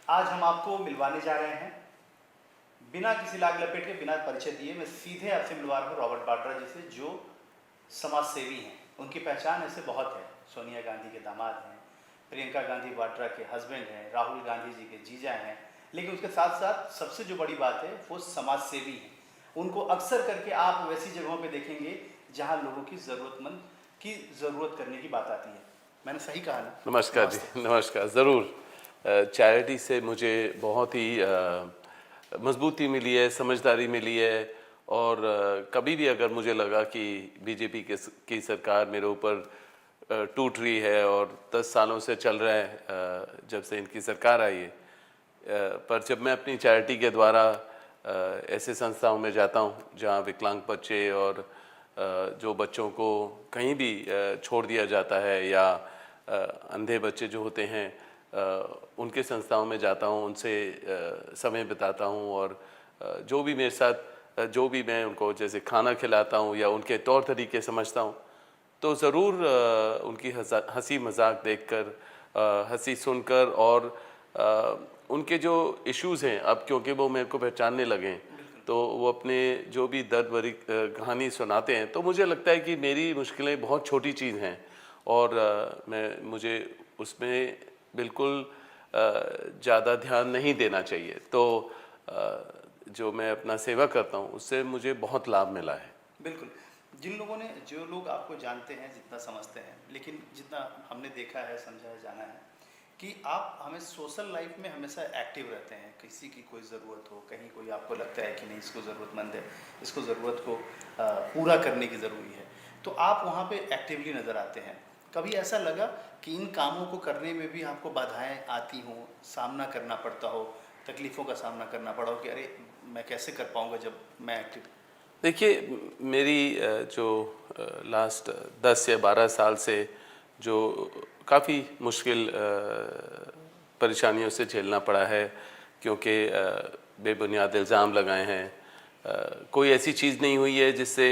आज हम आपको मिलवाने जा रहे हैं, बिना किसी लाग लपेट के, बिना परिचय दिए मैं सीधे आपसे मिलवा रहा हूँ रॉबर्ट वाड्रा जी से, जो समाज सेवी हैं। उनकी पहचान ऐसे बहुत है, सोनिया गांधी के दामाद हैं, प्रियंका गांधी वाड्रा के हस्बैंड हैं, राहुल गांधी जी के जीजा हैं, लेकिन उसके साथ साथ सबसे जो बड़ी बात है वो समाज सेवी हैं। उनको अक्सर करके आप वैसी जगहों पे देखेंगे जहाँ लोगों की ज़रूरतमंद की ज़रूरत करने की बात आती है। मैंने सही कहा ना? नमस्कार जी, नमस्कार। ज़रूर चैरिटी से मुझे बहुत ही मजबूती मिली है, समझदारी मिली है। और कभी भी अगर मुझे लगा कि बीजेपी की सरकार मेरे ऊपर टूट रही है, और 10 सालों से चल रहा है जब से इनकी सरकार आई है, पर जब मैं अपनी चैरिटी के द्वारा ऐसे संस्थाओं में जाता हूँ जहाँ विकलांग बच्चे और जो बच्चों को कहीं भी छोड़ दिया जाता है, या अंधे बच्चे जो होते हैं उनके संस्थाओं में जाता हूँ, उनसे समय बिताता हूँ। और जो भी मेरे साथ जो भी मैं उनको जैसे खाना खिलाता हूँ या उनके तौर तरीके समझता हूँ, तो ज़रूर उनकी हंसी मजाक देखकर, हंसी सुनकर, और उनके जो इश्यूज़ हैं अब क्योंकि वो मेरे को पहचानने लगे हैं, तो वो अपने जो भी दर्द भरी कहानी सुनाते हैं, तो मुझे लगता है कि मेरी मुश्किलें बहुत छोटी चीज़ हैं, और मुझे उसमें बिल्कुल ज़्यादा ध्यान नहीं देना चाहिए। तो जो मैं अपना सेवा करता हूँ उससे मुझे बहुत लाभ मिला है। बिल्कुल। जो लोग आपको जानते हैं, जितना समझते हैं, लेकिन जितना हमने देखा है, समझा है, जाना है कि आप हमें सोशल लाइफ में हमेशा एक्टिव रहते हैं। किसी की कोई ज़रूरत हो, कहीं कोई आपको लगता है कि नहीं इसको ज़रूरतमंद है, इसको ज़रूरत को पूरा करने की ज़रूरी है, तो आप वहाँ पे एक्टिवली नज़र आते हैं। कभी ऐसा लगा कि इन कामों को करने में भी आपको बाधाएं आती हों, सामना करना पड़ता हो, तकलीफ़ों का सामना करना पड़ा हो कि अरे मैं कैसे कर पाऊँगा जब मैं एक्टिव? देखिए, मेरी जो लास्ट 10 या 12 साल से जो काफ़ी मुश्किल परेशानियों से झेलना पड़ा है, क्योंकि बेबुनियाद इल्ज़ाम लगाए हैं। कोई ऐसी चीज़ नहीं हुई है जिससे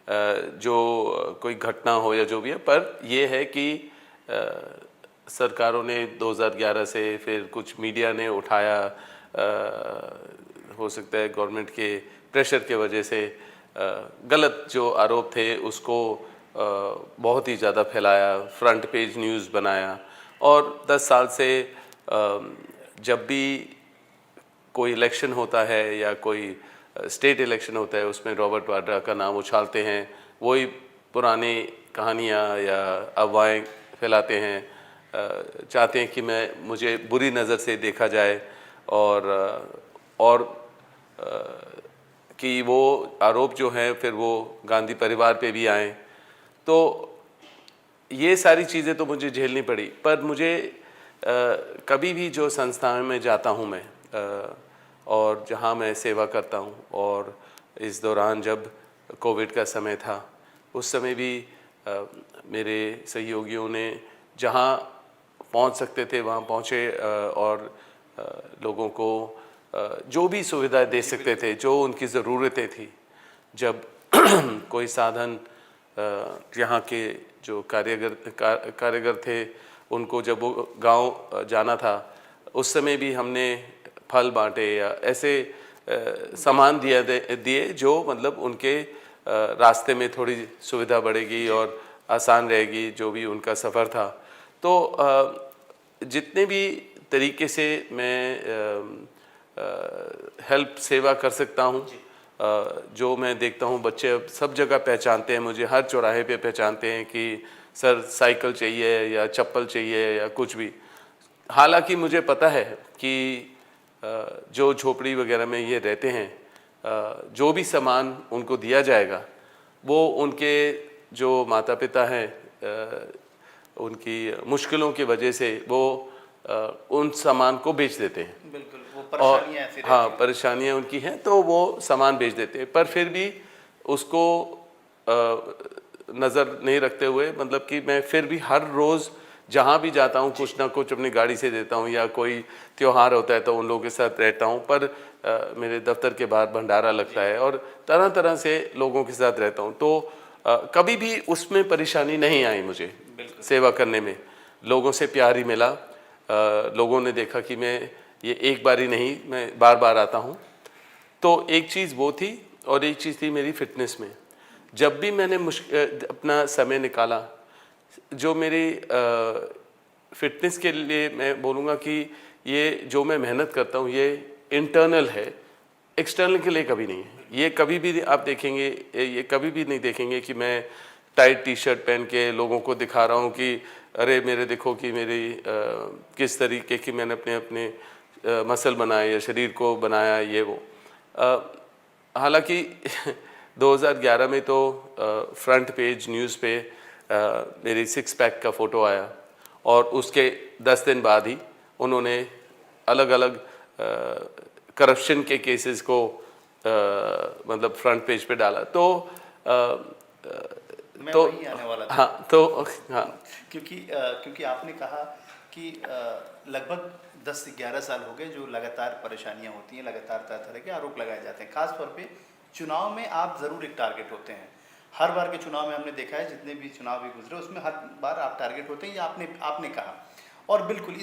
जो कोई घटना हो या जो भी है, पर ये है कि सरकारों ने 2011 से, फिर कुछ मीडिया ने उठाया, हो सकता है गवर्नमेंट के प्रेशर के वजह से गलत जो आरोप थे उसको बहुत ही ज़्यादा फैलाया, फ्रंट पेज न्यूज़ बनाया। और 10 साल से जब भी कोई इलेक्शन होता है या कोई स्टेट इलेक्शन होता है, उसमें रॉबर्ट वाड्रा का नाम उछालते हैं, वही पुरानी कहानियाँ या अफवाहें फैलाते हैं, चाहते हैं कि मुझे बुरी नज़र से देखा जाए, और कि वो आरोप जो हैं फिर वो गांधी परिवार पे भी आए। तो ये सारी चीज़ें तो मुझे झेलनी पड़ी। पर मुझे कभी भी जो संस्थान में जाता हूँ मैं, और जहाँ मैं सेवा करता हूँ, और इस दौरान जब कोविड का समय था, उस समय भी मेरे सहयोगियों ने जहाँ पहुँच सकते थे वहाँ पहुँचे, और लोगों को जो भी सुविधाएं दे सकते थे, जो उनकी ज़रूरतें थी। जब कोई साधन यहाँ के जो कारीगर थे, उनको जब वो गांव जाना था, उस समय भी हमने फल बांटे या ऐसे सामान दिए जो मतलब उनके रास्ते में थोड़ी सुविधा बढ़ेगी और आसान रहेगी जो भी उनका सफ़र था। तो जितने भी तरीके से मैं हेल्प सेवा कर सकता हूँ, जो मैं देखता हूँ बच्चे अब सब जगह पहचानते हैं मुझे, हर चौराहे पे पहचानते हैं कि सर साइकिल चाहिए या चप्पल चाहिए या कुछ भी। हालांकि मुझे पता है कि जो झोपड़ी वगैरह में ये रहते हैं, जो भी सामान उनको दिया जाएगा वो उनके जो माता पिता हैं, उनकी मुश्किलों की वजह से वो उन सामान को बेच देते हैं। बिल्कुल, वो और परेशानियाँ ऐसी रहती हाँ, हैं। परेशानियाँ उनकी हैं तो वो सामान बेच देते हैं, पर फिर भी उसको नज़र नहीं रखते हुए, मतलब कि मैं फिर भी हर रोज़ जहाँ भी जाता हूँ कुछ ना कुछ अपनी गाड़ी से देता हूँ, या कोई त्यौहार होता है तो उन लोगों के साथ रहता हूँ। पर मेरे दफ्तर के बाहर भंडारा लगता है और तरह तरह से लोगों के साथ रहता हूँ, तो कभी भी उसमें परेशानी नहीं आई मुझे सेवा करने में। लोगों से प्यार ही मिला, लोगों ने देखा कि मैं ये एक बार ही नहीं, मैं बार बार आता हूँ। तो एक चीज़ वो थी और एक चीज़ थी मेरी फिटनेस में। जब भी मैंने अपना समय निकाला, जो मेरी फिटनेस के लिए मैं बोलूँगा कि ये जो मैं मेहनत करता हूँ ये इंटरनल है, एक्सटर्नल के लिए कभी नहीं है। ये कभी भी आप देखेंगे, ये कभी भी नहीं देखेंगे कि मैं टाइट टी शर्ट पहन के लोगों को दिखा रहा हूँ कि अरे मेरे देखो कि मेरी किस तरीके की मैंने अपने अपने मसल बनाए या शरीर को बनाया, ये वो। हालांकि 2011 में तो फ्रंट पेज न्यूज़ पे मेरी 6 पैक का फ़ोटो आया और उसके 10 दिन बाद ही उन्होंने अलग अलग करप्शन के केसेस को मतलब फ्रंट पेज पे डाला। तो मैं वही आने वाला था। हाँ, तो हाँ, क्योंकि आपने कहा कि लगभग 10 से 11 साल हो गए जो लगातार परेशानियां होती हैं, लगातार तरह तरह के आरोप लगाए जाते हैं। खास तौर पे चुनाव में आप ज़रूर एक टारगेट होते हैं। हर बार के चुनाव में हमने देखा है, जितने भी चुनाव भी गुजरे उसमें हर बार आप टारगेट होते हैं, ये आपने कहा। और बिल्कुल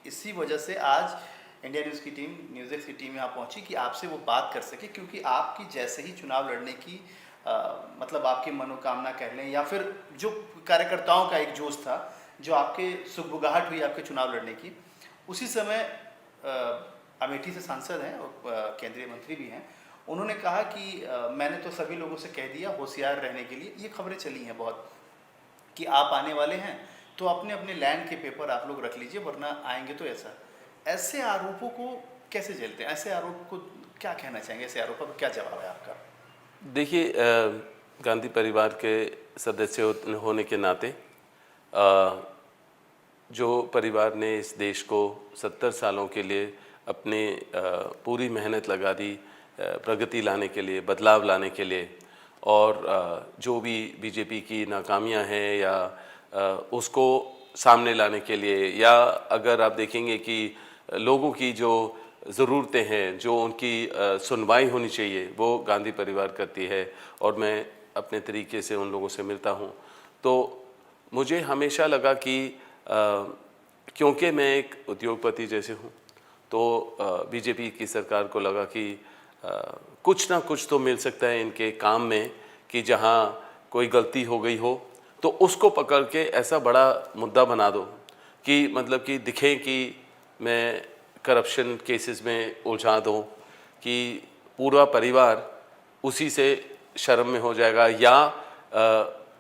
इसी वजह से आज इंडिया न्यूज़ की टीम, न्यूज़ की टीम यहाँ पहुँची कि आपसे वो बात कर सके, क्योंकि आपकी जैसे ही चुनाव लड़ने की मतलब आपकी मनोकामना कह लें या फिर जो कार्यकर्ताओं का एक जोश था, जो आपके सुगबुगाहट हुई आपके चुनाव लड़ने की, उसी समय अमेठी से सांसद हैं और केंद्रीय मंत्री भी हैं, उन्होंने कहा कि मैंने तो सभी लोगों से कह दिया होशियार रहने के लिए। ये खबरें चली हैं बहुत कि आप आने वाले हैं तो अपने अपने लैंड के पेपर आप लोग रख लीजिए, वरना आएंगे तो ऐसे आरोपों को कैसे झेलते हैं? ऐसे आरोप को क्या कहना चाहेंगे? ऐसे आरोपों पर क्या जवाब है आपका? देखिए, गांधी परिवार के सदस्य होने के नाते जो परिवार ने इस देश को 70 सालों के लिए अपने पूरी मेहनत लगा दी प्रगति लाने के लिए, बदलाव लाने के लिए, और जो भी बीजेपी की नाकामियां हैं या उसको सामने लाने के लिए, या अगर आप देखेंगे कि लोगों की जो ज़रूरतें हैं, जो उनकी सुनवाई होनी चाहिए, वो गांधी परिवार करती है और मैं अपने तरीके से उन लोगों से मिलता हूँ। तो मुझे हमेशा लगा कि क्योंकि मैं एक उद्योगपति जैसे हूँ, तो बीजेपी की सरकार को लगा कि कुछ ना कुछ तो मिल सकता है इनके काम में, कि जहाँ कोई गलती हो गई हो तो उसको पकड़ के ऐसा बड़ा मुद्दा बना दो कि मतलब कि दिखे कि मैं करप्शन केसेस में उलझा दूँ, कि पूरा परिवार उसी से शर्म में हो जाएगा या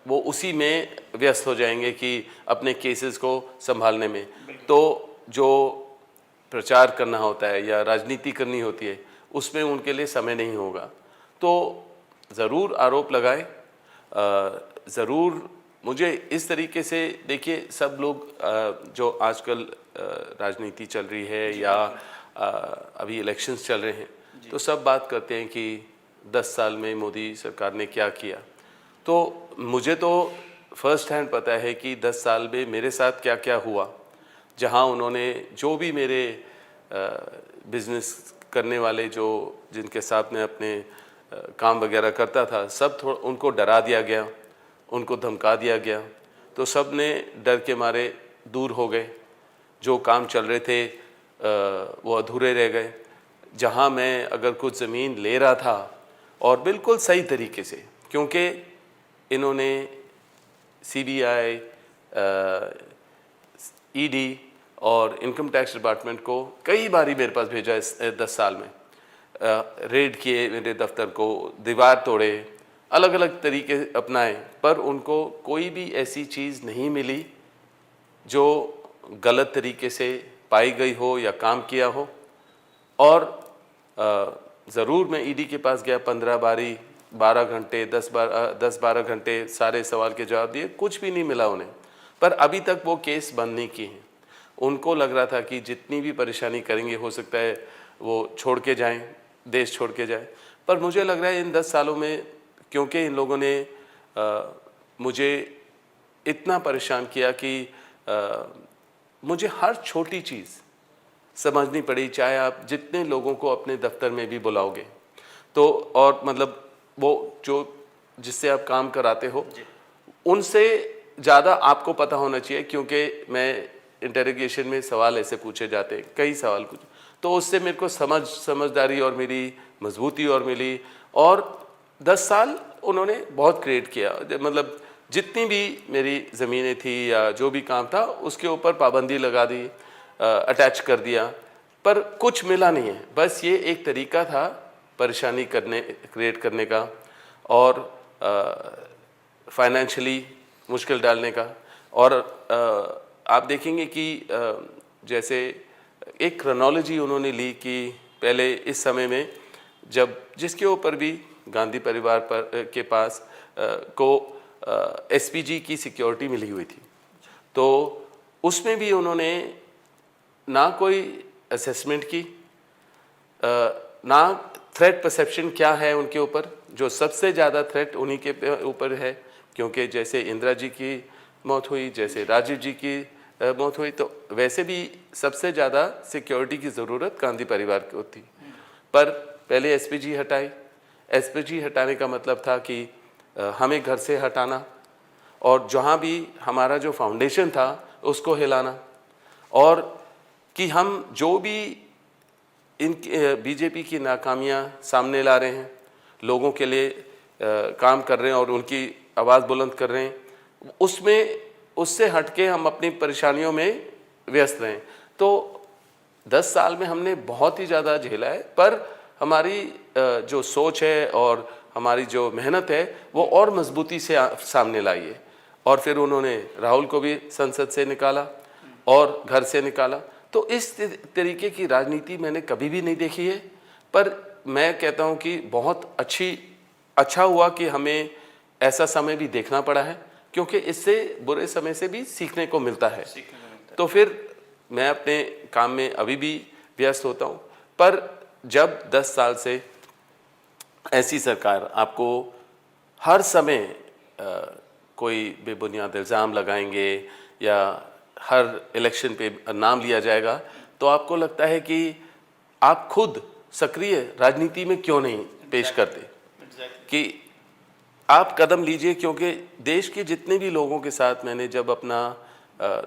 वो उसी में व्यस्त हो जाएंगे कि अपने केसेस को संभालने में। तो जो प्रचार करना होता है या राजनीति करनी होती है, उसमें उनके लिए समय नहीं होगा। तो ज़रूर आरोप लगाए, ज़रूर मुझे इस तरीके से, देखिए सब लोग जो आजकल राजनीति चल रही है या अभी इलेक्शंस चल रहे हैं, तो सब बात करते हैं कि 10 साल में मोदी सरकार ने क्या किया। तो मुझे तो फर्स्ट हैंड पता है कि 10 साल में मेरे साथ क्या क्या हुआ, जहां उन्होंने जो भी मेरे बिजनेस करने वाले जो जिनके साथ मैं अपने काम वगैरह करता था, सब थोड़ा उनको डरा दिया गया, उनको धमका दिया गया, तो सब ने डर के मारे दूर हो गए। जो काम चल रहे थे वो अधूरे रह गए। जहां मैं अगर कुछ ज़मीन ले रहा था, और बिल्कुल सही तरीके से, क्योंकि इन्होंने CBI, ED और इनकम टैक्स डिपार्टमेंट को कई बारी मेरे पास भेजा इस 10 साल में, रेड किए मेरे दफ्तर को, दीवार तोड़े, अलग अलग तरीके अपनाए, पर उनको कोई भी ऐसी चीज़ नहीं मिली जो गलत तरीके से पाई गई हो या काम किया हो। और ज़रूर मैं ED के पास गया, 15 बारी, 12 घंटे, 10-12 घंटे सारे सवाल के जवाब दिए, कुछ भी नहीं मिला उन्हें। पर अभी तक वो केस बंद नहीं किए हैं। उनको लग रहा था कि जितनी भी परेशानी करेंगे हो सकता है वो छोड़ के जाएं, देश छोड़ के जाएं। पर मुझे लग रहा है इन 10 सालों में, क्योंकि इन लोगों ने मुझे इतना परेशान किया कि मुझे हर छोटी चीज़ समझनी पड़ी, चाहे आप जितने लोगों को अपने दफ्तर में भी बुलाओगे तो, और मतलब वो जो जिससे आप काम कराते हो उनसे ज़्यादा आपको पता होना चाहिए, क्योंकि मैं इंटरोगेशन में सवाल ऐसे पूछे जाते हैं, कई सवाल पूछे, तो उससे मेरे को समझदारी और मेरी मजबूती और मिली। और 10 साल उन्होंने बहुत क्रिएट किया, मतलब जितनी भी मेरी ज़मीनें थी या जो भी काम था उसके ऊपर पाबंदी लगा दी, अटैच कर दिया, पर कुछ मिला नहीं है। बस ये एक तरीका था परेशानी क्रिएट करने का और फाइनेंशियली मुश्किल डालने का। और आप देखेंगे कि जैसे एक क्रोनोलॉजी उन्होंने ली कि पहले इस समय में जब जिसके ऊपर भी गांधी परिवार के पास को एसपीजी की सिक्योरिटी मिली हुई थी, तो उसमें भी उन्होंने ना कोई असेसमेंट की, ना थ्रेट परसेप्शन क्या है उनके ऊपर, जो सबसे ज़्यादा थ्रेट उन्हीं के ऊपर है, क्योंकि जैसे इंदिरा जी की मौत हुई, जैसे राजीव जी की मौत हुई, तो वैसे भी सबसे ज़्यादा सिक्योरिटी की ज़रूरत गांधी परिवार को थी। पर पहले एसपीजी हटाई। एसपीजी हटाने का मतलब था कि हमें घर से हटाना और जहाँ भी हमारा जो फाउंडेशन था उसको हिलाना, और कि हम जो भी इन बीजेपी की नाकामियाँ सामने ला रहे हैं, लोगों के लिए काम कर रहे हैं और उनकी आवाज़ बुलंद कर रहे हैं, उससे हटके हम अपनी परेशानियों में व्यस्त रहें। तो 10 साल में हमने बहुत ही ज़्यादा झेला है, पर हमारी जो सोच है और हमारी जो मेहनत है वो और मजबूती से सामने लाई है। और फिर उन्होंने राहुल को भी संसद से निकाला और घर से निकाला। तो इस तरीके की राजनीति मैंने कभी भी नहीं देखी है, पर मैं कहता हूँ कि बहुत अच्छा हुआ कि हमें ऐसा समय भी देखना पड़ा है, क्योंकि इससे बुरे समय से भी सीखने को मिलता है। तो फिर मैं अपने काम में अभी भी व्यस्त होता हूँ, पर जब 10 साल से ऐसी सरकार आपको हर समय कोई बेबुनियाद इल्ज़ाम लगाएंगे या हर इलेक्शन पे नाम लिया जाएगा, तो आपको लगता है कि आप खुद सक्रिय राजनीति में क्यों नहीं पेश करते कि आप कदम लीजिए। क्योंकि देश के जितने भी लोगों के साथ मैंने जब अपना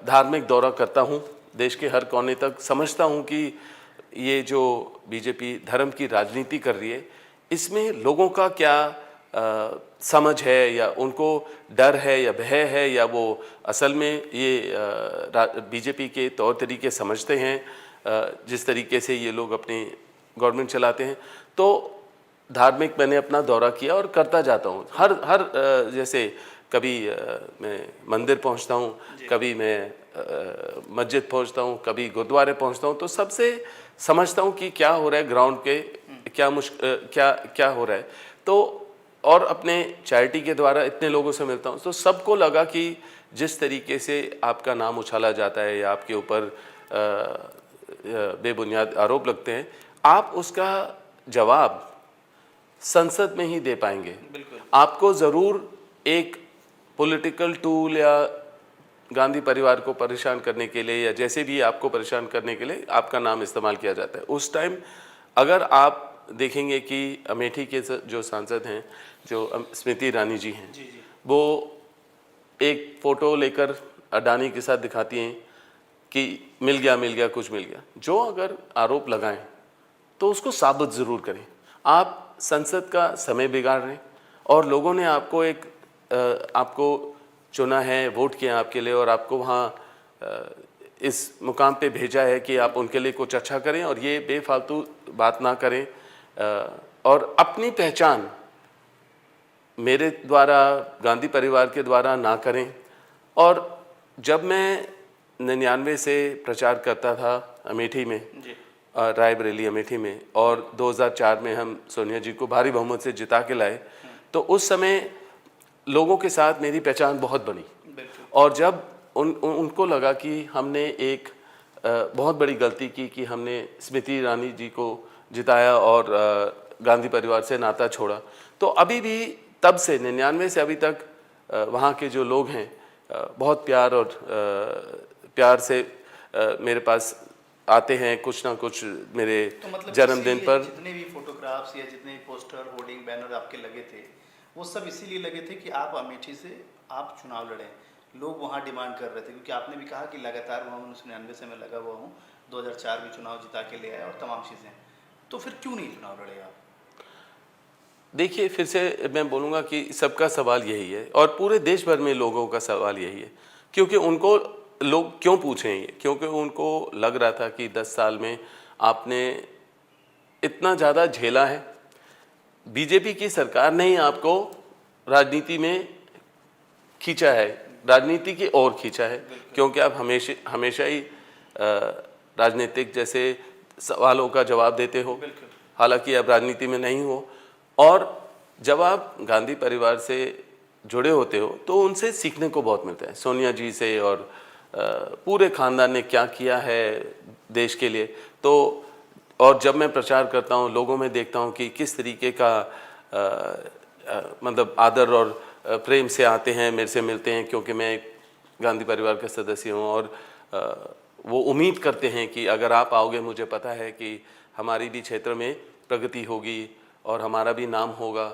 धार्मिक दौरा करता हूँ, देश के हर कोने तक समझता हूँ कि ये जो बीजेपी धर्म की राजनीति कर रही है, इसमें लोगों का क्या समझ है, या उनको डर है या भय है, या वो असल में ये बीजेपी के तौर तरीके समझते हैं, जिस तरीके से ये लोग अपनी गवर्नमेंट चलाते हैं। तो धार्मिक मैंने अपना दौरा किया और करता जाता हूँ। हर जैसे कभी मैं मंदिर पहुँचता हूँ, कभी मैं मस्जिद पहुँचता हूँ, कभी गुरुद्वारे पहुँचता हूँ, तो सबसे समझता हूँ कि क्या हो रहा है ग्राउंड पे, क्या हो रहा है। तो और अपने चैरिटी के द्वारा इतने लोगों से मिलता हूँ, तो सबको लगा कि जिस तरीके से आपका नाम उछाला जाता है या आपके ऊपर बेबुनियाद आरोप लगते हैं, आप उसका जवाब संसद में ही दे पाएंगे। आपको ज़रूर एक पॉलिटिकल टूल या गांधी परिवार को परेशान करने के लिए या जैसे भी आपको परेशान करने के लिए आपका नाम इस्तेमाल किया जाता है। उस टाइम अगर आप देखेंगे कि अमेठी के जो सांसद हैं, जो स्मृति ईरानी जी हैं, वो एक फ़ोटो लेकर अडानी के साथ दिखाती हैं कि मिल गया कुछ मिल गया। जो अगर आरोप लगाएं तो उसको साबित ज़रूर करें। आप संसद का समय बिगाड़ रहे हैं और लोगों ने आपको चुना है, वोट किया आपके लिए और आपको वहाँ इस मुकाम पे भेजा है कि आप उनके लिए कुछ अच्छा करें और ये बेफालतू बात ना करें। और अपनी पहचान मेरे द्वारा, गांधी परिवार के द्वारा ना करें। और जब मैं 99 से प्रचार करता था अमेठी में, रायबरेली अमेठी में, और 2004 में हम सोनिया जी को भारी बहुमत से जिता के लाए, तो उस समय लोगों के साथ मेरी पहचान बहुत बनी। और जब उनको लगा कि हमने एक बहुत बड़ी गलती की कि हमने स्मृति ईरानी जी को जिताया और गांधी परिवार से नाता छोड़ा, तो अभी भी तब से 99 से अभी तक वहाँ के जो लोग हैं बहुत प्यार से मेरे पास आते हैं, कुछ ना कुछ मेरे तो मतलब जन्मदिन पर। जितने भी फोटोग्राफ्स या जितने भी पोस्टर, होर्डिंग, बैनर आपके लगे थे, वो सब इसीलिए लगे थे कि आप अमेठी से आप चुनाव लड़ें। लोग वहाँ डिमांड कर रहे थे, क्योंकि आपने भी कहा कि लगातार वहाँ 1999 से मैं लगा हुआ हूँ 2004 में चुनाव जिता के ले आए और तमाम चीज़ें, तो फिर क्यों नहीं चुनाव लड़े आप? देखिए, फिर से मैं बोलूँगा कि सबका सवाल यही है और पूरे देश भर में लोगों का सवाल यही है, क्योंकि उनको लोग क्यों पूछें ये? क्योंकि उनको लग रहा था कि 10 साल में आपने इतना ज़्यादा झेला है, बीजेपी की सरकार ने ही आपको राजनीति में खींचा है, राजनीति की ओर खींचा है, क्योंकि आप हमेशा ही राजनीतिक जैसे सवालों का जवाब देते हो, बिल्कुल। हालांकि आप राजनीति में नहीं हो। और जब आप गांधी परिवार से जुड़े होते हो तो उनसे सीखने को बहुत मिलता है, सोनिया जी से, और पूरे खानदान ने क्या किया है देश के लिए। तो और जब मैं प्रचार करता हूँ, लोगों में देखता हूँ कि किस तरीके का मतलब आदर और प्रेम से आते हैं, मेरे से मिलते हैं, क्योंकि मैं एक गांधी परिवार का सदस्य हूँ, और वो उम्मीद करते हैं कि अगर आप आओगे, मुझे पता है कि हमारी भी क्षेत्र में प्रगति होगी और हमारा भी नाम होगा।